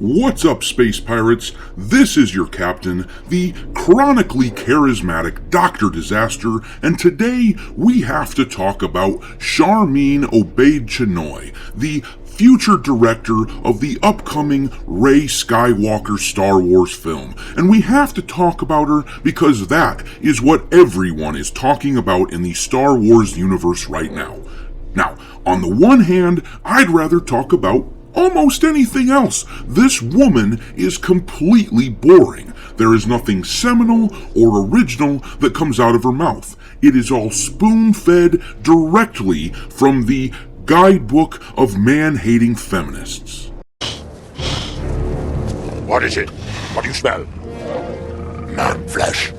What's up, space pirates? This is your captain, the chronically charismatic Dr. Disaster, and today we have to talk about Sharmeen Obaid Chinoy, the future director of the upcoming Rey Skywalker Star Wars film. And we have to talk about her because that is what everyone is talking about in the Star Wars universe right now. Now, on the one hand, I'd rather talk about almost anything else. This woman is completely boring. There is nothing seminal or original that comes out of her mouth. It is all spoon-fed directly from the guidebook of man-hating feminists. What is it? What do you smell? Man flesh.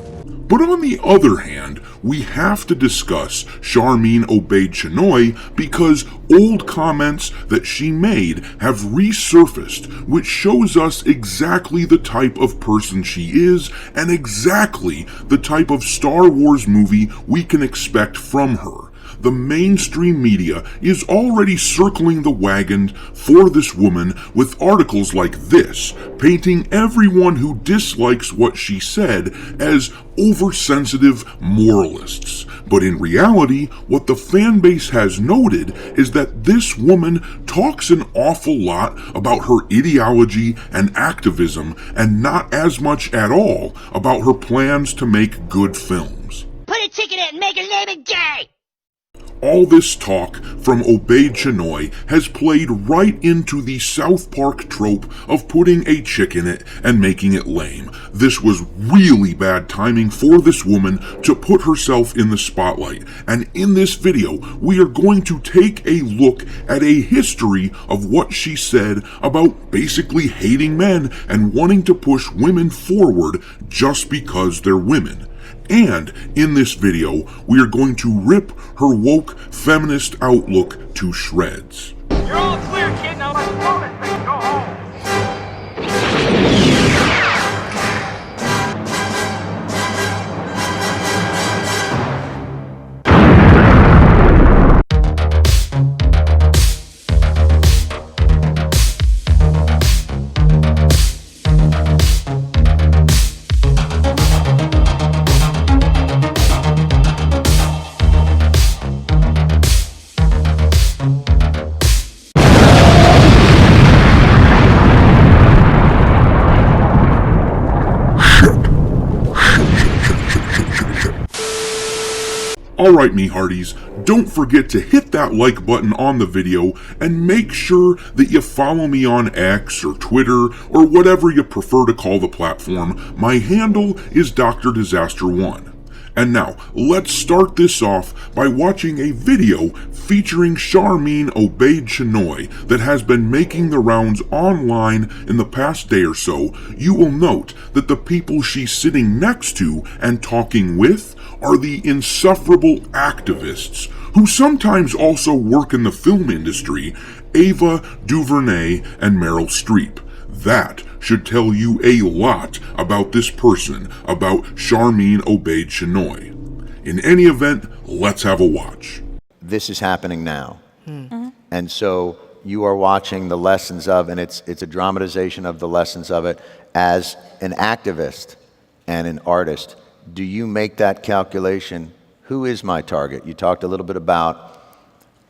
But on the other hand, we have to discuss Sharmeen Obaid Chinoy because old comments that she made have resurfaced, which shows us exactly the type of person she is and exactly the type of Star Wars movie we can expect from her. The mainstream media is already circling the wagon for this woman with articles like this, painting everyone who dislikes what she said as oversensitive moralists. But in reality, what the fan base has noted is that this woman talks an awful lot about her ideology and activism and not as much at all about her plans to make good films. Put a ticket in and make her name it gay! All this talk from Obaid Chinoy has played right into the South Park trope of putting a chick in it and making it lame. This was really bad timing for this woman to put herself in the spotlight. And in this video, we are going to take a look at a history of what she said about basically hating men and wanting to push women forward just because they're women. And in this video, we are going to rip her woke feminist outlook to shreds. You're all clear, kid. Now let's blow this thing. Go home. Alright, me hearties, don't forget to hit that like button on the video and make sure that you follow me on X or Twitter or whatever you prefer to call the platform. My handle is Dr. Disaster 1. And now, let's start this off by watching a video featuring Sharmeen Obaid Chinoy that has been making the rounds online in the past day or so. You will note that the people she's sitting next to and talking with are the insufferable activists who sometimes also work in the film industry, Ava DuVernay and Meryl Streep. That should tell you a lot about this person, about Sharmeen Obaid Chinoy. In any event, let's have a watch. This is happening now. And so you are watching the lessons of, and it's a dramatization of the lessons of it. As an activist and an artist, do you make that calculation? Who is my target? You talked a little bit about,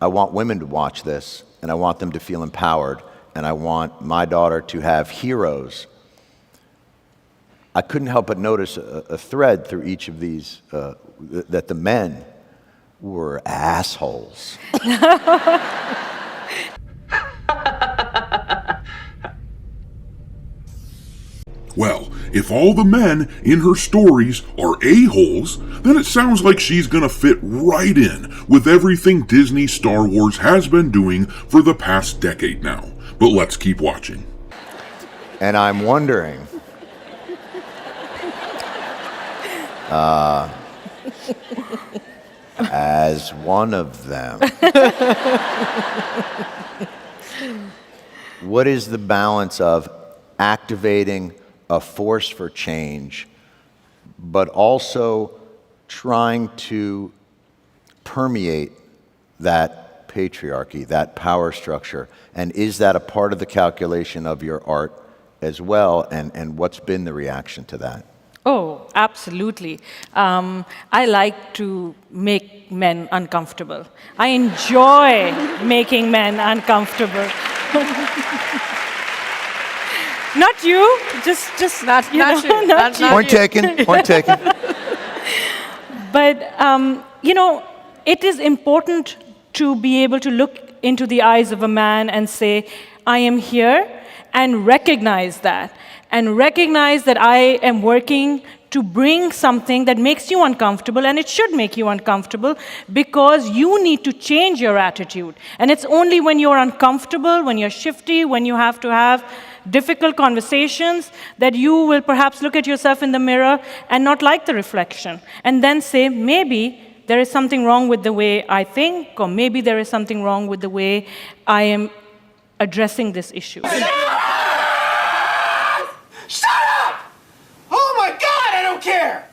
I want women to watch this, and I want them to feel empowered, and I want my daughter to have heroes. I couldn't help but notice a thread through each of these, that the men were assholes. Well, if all the men in her stories are a-holes, then it sounds like she's gonna fit right in with everything Disney Star Wars has been doing for the past decade now. But let's keep watching. And I'm wondering, as one of them, what is the balance of activating a force for change, but also trying to permeate that patriarchy, that power structure? And is that a part of the calculation of your art as well? And what's been the reaction to that? Oh, absolutely. I like to make men uncomfortable. I enjoy making men uncomfortable. Not you, just Not you. not you. Point taken, point taken. But, it is important to be able to look into the eyes of a man and say, I am here, and recognize that. And recognize that I am working to bring something that makes you uncomfortable, and it should make you uncomfortable because you need to change your attitude. And it's only when you're uncomfortable, when you're shifty, when you have to have difficult conversations, that you will perhaps look at yourself in the mirror and not like the reflection, and then say, maybe there is something wrong with the way I think, or maybe there is something wrong with the way I am addressing this issue. Shut up! Oh my God, I don't care!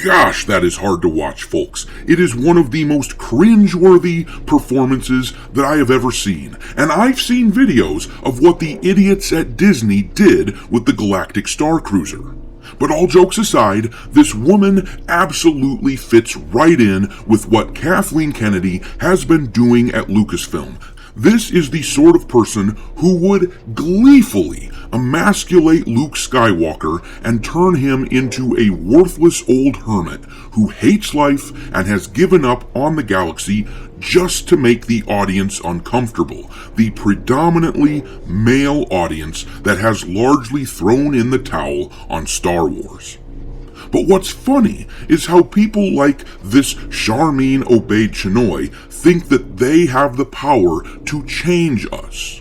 Gosh, that is hard to watch, folks. It is one of the most cringeworthy performances that I have ever seen. And I've seen videos of what the idiots at Disney did with the Galactic Star Cruiser. But all jokes aside, this woman absolutely fits right in with what Kathleen Kennedy has been doing at Lucasfilm. This is the sort of person who would gleefully emasculate Luke Skywalker and turn him into a worthless old hermit who hates life and has given up on the galaxy just to make the audience uncomfortable, the predominantly male audience that has largely thrown in the towel on Star Wars. But what's funny is how people like this Sharmeen Obaid Chinoy think that they have the power to change us.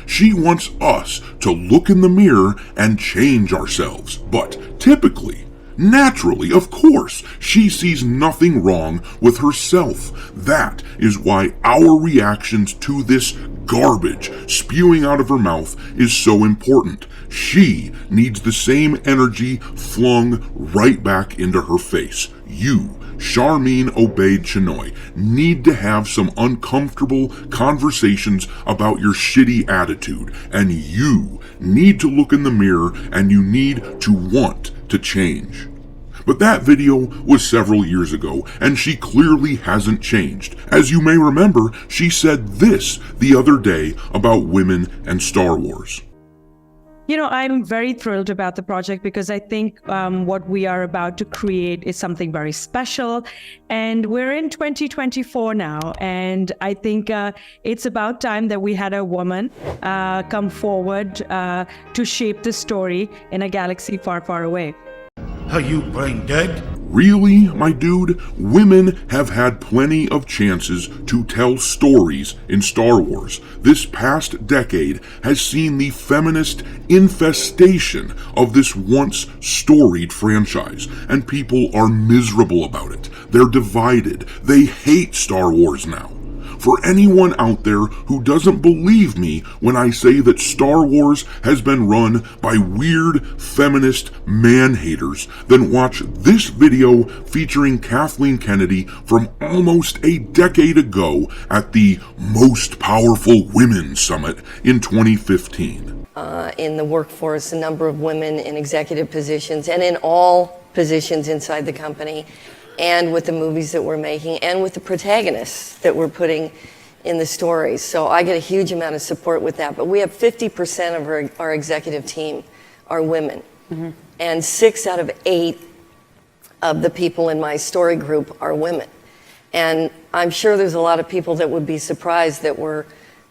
She wants us to look in the mirror and change ourselves, but typically, naturally, of course, she sees nothing wrong with herself. That is why our reactions to this garbage spewing out of her mouth is so important. She needs the same energy flung right back into her face. You, Sharmeen Obaid Chinoy, need to have some uncomfortable conversations about your shitty attitude, and you need to look in the mirror and you need to want to change. But that video was several years ago, and she clearly hasn't changed. As you may remember, she said this the other day about women and Star Wars. You know, I'm very thrilled about the project because I think what we are about to create is something very special. And we're in 2024 now. And I think it's about time that we had a woman come forward to shape the story in a galaxy far, far away. Are you brain dead? Really, my dude? Women have had plenty of chances to tell stories in Star Wars. This past decade has seen the feminist infestation of this once storied franchise, and people are miserable about it. They're divided. They hate Star Wars now. For anyone out there who doesn't believe me when I say that Star Wars has been run by weird feminist man-haters, then watch this video featuring Kathleen Kennedy from almost a decade ago at the Most Powerful Women Summit in 2015. In the workforce, a number of women in executive positions and in all positions inside the company, and with the movies that we're making, and with the protagonists that we're putting in the stories. So I get a huge amount of support with that. But we have 50% of our executive team are women. Mm-hmm. And 6 out of 8 of the people in my story group are women. And I'm sure there's a lot of people that would be surprised that we're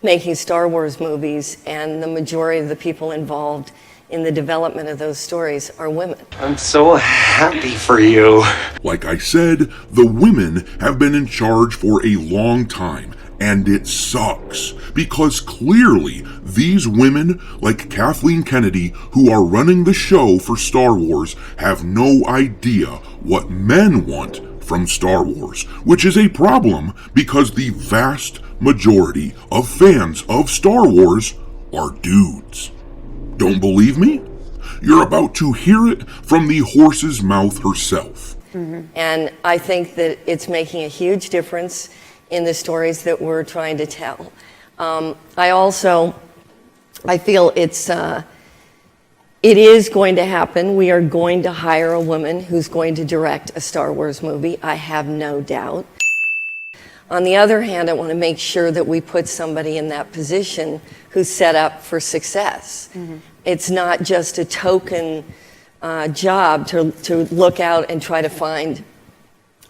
making Star Wars movies and the majority of the people involved in the development of those stories are women. I'm so happy for you. Like I said, the women have been in charge for a long time, And it sucks, because clearly these women, like Kathleen Kennedy, who are running the show for Star Wars, have no idea what men want from Star Wars, which is a problem because the vast majority of fans of Star Wars are dudes. Don't believe me? You're about to hear it from the horse's mouth herself. And I think that it's making a huge difference in the stories that we're trying to tell. I feel it is going to happen. We are going to hire a woman who's going to direct a Star Wars movie. I have no doubt. On the other hand, I want to make sure that we put somebody in that position who's set up for success. It's not just a token job to look out and try to find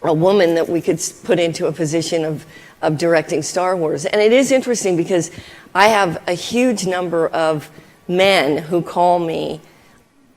a woman that we could put into a position of directing Star Wars. And it is interesting because I have a huge number of men who call me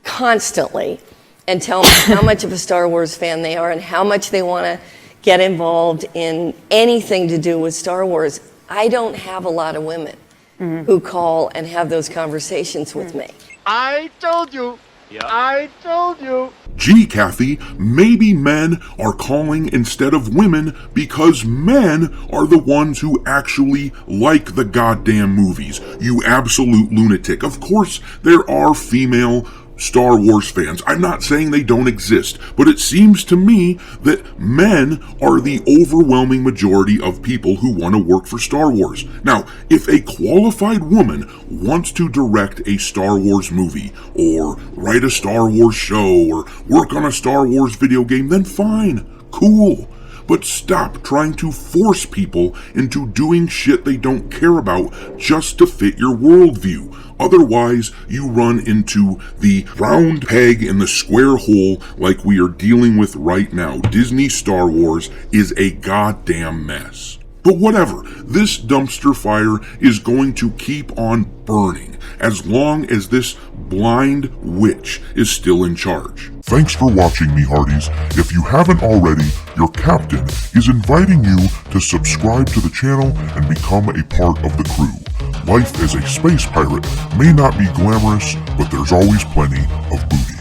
constantly and tell me how much of a Star Wars fan they are and how much they want to get involved in anything to do with Star Wars. I don't have a lot of women who call and have those conversations with me. I told you. I told you. Gee, Kathy, maybe men are calling instead of women because men are the ones who actually like the goddamn movies. You absolute lunatic. Of course, there are female Star Wars fans. I'm not saying they don't exist, but it seems to me that men are the overwhelming majority of people who want to work for Star Wars. Now, if a qualified woman wants to direct a Star Wars movie, or write a Star Wars show, or work on a Star Wars video game, then fine, cool. But stop trying to force people into doing shit they don't care about just to fit your worldview. Otherwise, you run into the round peg in the square hole like we are dealing with right now. Disney Star Wars is a goddamn mess. But whatever, this dumpster fire is going to keep on burning as long as this blind witch is still in charge. Thanks for watching, me hearties. If you haven't already, your captain is inviting you to subscribe to the channel and become a part of the crew. Life as a space pirate may not be glamorous, but there's always plenty of booty.